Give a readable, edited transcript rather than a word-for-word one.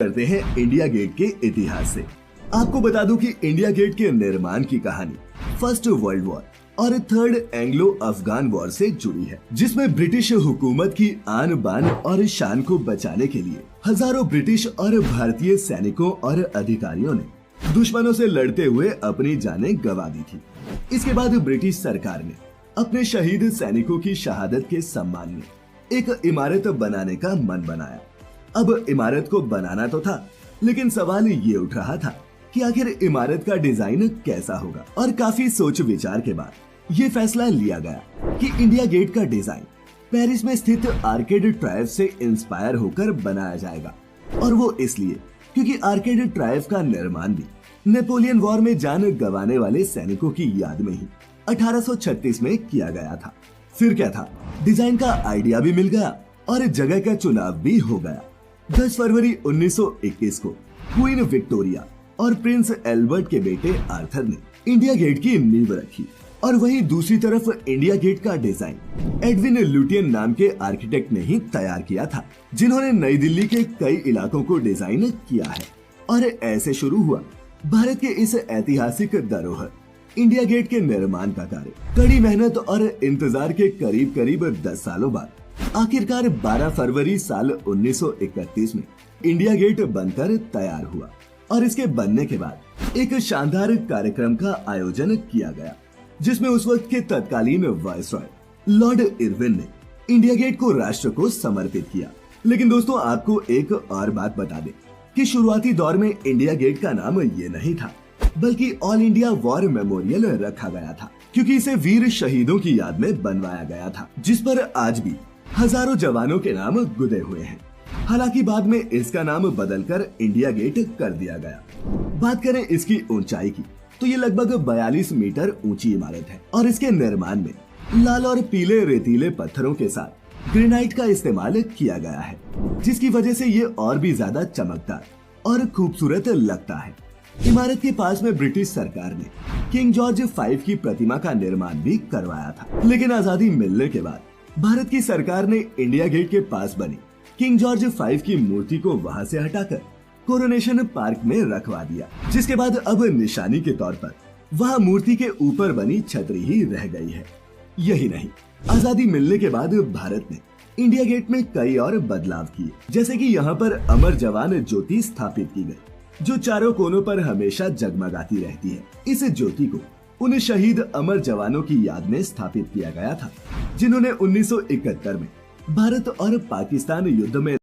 करते हैं India gate के इतिहास से। आपको बता दूं कि इंडिया गेट के निर्माण की कहानी फर्स्ट वर्ल्ड वॉर और थर्ड एंग्लो अफगान वॉर से जुड़ी है, जिसमें ब्रिटिश हुकूमत की आन बान और शान को बचाने के लिए हजारों ब्रिटिश और भारतीय सैनिकों और अधिकारियों ने दुश्मनों से लड़ते हुए अपनी जानें गंवा दी थी। इसके बाद ब्रिटिश सरकार ने अपने शहीद सैनिकों की शहादत के सम्मान में एक इमारत बनाने का मन बनाया। अब इमारत को बनाना तो था, लेकिन सवाल ये उठ रहा था कि आखिर इमारत का डिजाइन कैसा होगा। और काफी सोच विचार के बाद ये फैसला लिया गया कि इंडिया गेट का डिजाइन पेरिस में स्थित आर्केड ट्रायम्फ से इंस्पायर होकर बनाया जाएगा। और वो इसलिए क्योंकि आर्केड ट्रायम्फ का निर्माण भी नेपोलियन वॉर में जान गंवाने वाले सैनिकों की याद में ही 1836 में किया गया था। फिर क्या था, डिजाइन का आइडिया भी मिल गया और जगह का चुनाव भी हो गया। 10 फरवरी 1921 को क्वीन विक्टोरिया और प्रिंस एल्बर्ट के बेटे आर्थर ने इंडिया गेट की नींव रखी। और वहीं दूसरी तरफ इंडिया गेट का डिजाइन एडविन लुटियन नाम के आर्किटेक्ट ने ही तैयार किया था, जिन्होंने नई दिल्ली के कई इलाकों को डिजाइन किया है। और ऐसे शुरू हुआ भारत के इस ऐतिहासिक धरोहर इंडिया गेट के निर्माण का कार्य। कड़ी मेहनत और इंतजार के करीब करीब 10 सालों बाद आखिरकार 12 फरवरी साल 1931 में इंडिया गेट बनकर तैयार हुआ। और इसके बनने के बाद एक शानदार कार्यक्रम का आयोजन किया गया, जिसमें उस वक्त के तत्कालीन वायसरॉय लॉर्ड इरविन ने इंडिया गेट को राष्ट्र को समर्पित किया। लेकिन दोस्तों, आपको एक और बात बता दें कि शुरुआती दौर में इंडिया गेट का नाम ये नहीं था, बल्कि ऑल इंडिया वॉर मेमोरियल रखा गया था, क्योंकि इसे वीर शहीदों की याद में बनवाया गया था, जिस पर आज भी हजारों जवानों के नाम गुदे हुए हैं। हालांकि बाद में इसका नाम बदलकर इंडिया गेट कर दिया गया। बात करें इसकी ऊंचाई की, तो ये लगभग 42 मीटर ऊंची इमारत है और इसके निर्माण में लाल और पीले रेतीले पत्थरों के साथ ग्रेनाइट का इस्तेमाल किया गया है, जिसकी वजह से ये और भी ज्यादा चमकदार और खूबसूरत लगता है। इमारत के पास में ब्रिटिश सरकार ने किंग जॉर्ज 5 की प्रतिमा का निर्माण भी करवाया था। लेकिन आजादी मिलने के बाद भारत की सरकार ने इंडिया गेट के पास बनी किंग जॉर्ज 5 की मूर्ति को वहां से हटाकर कोरोनेशन पार्क में रखवा दिया, जिसके बाद अब निशानी के तौर पर वहां मूर्ति के ऊपर बनी छतरी ही रह गई है। यही नहीं, आजादी मिलने के बाद भारत ने इंडिया गेट में कई और बदलाव किए, जैसे कि यहाँ पर अमर जवान ज्योति स्थापित की गई, जो चारों कोनों पर हमेशा जगमगाती रहती है। इस ज्योति को उन शहीद अमर जवानों की याद में स्थापित किया गया था, जिन्होंने 1971 में भारत और पाकिस्तान युद्ध में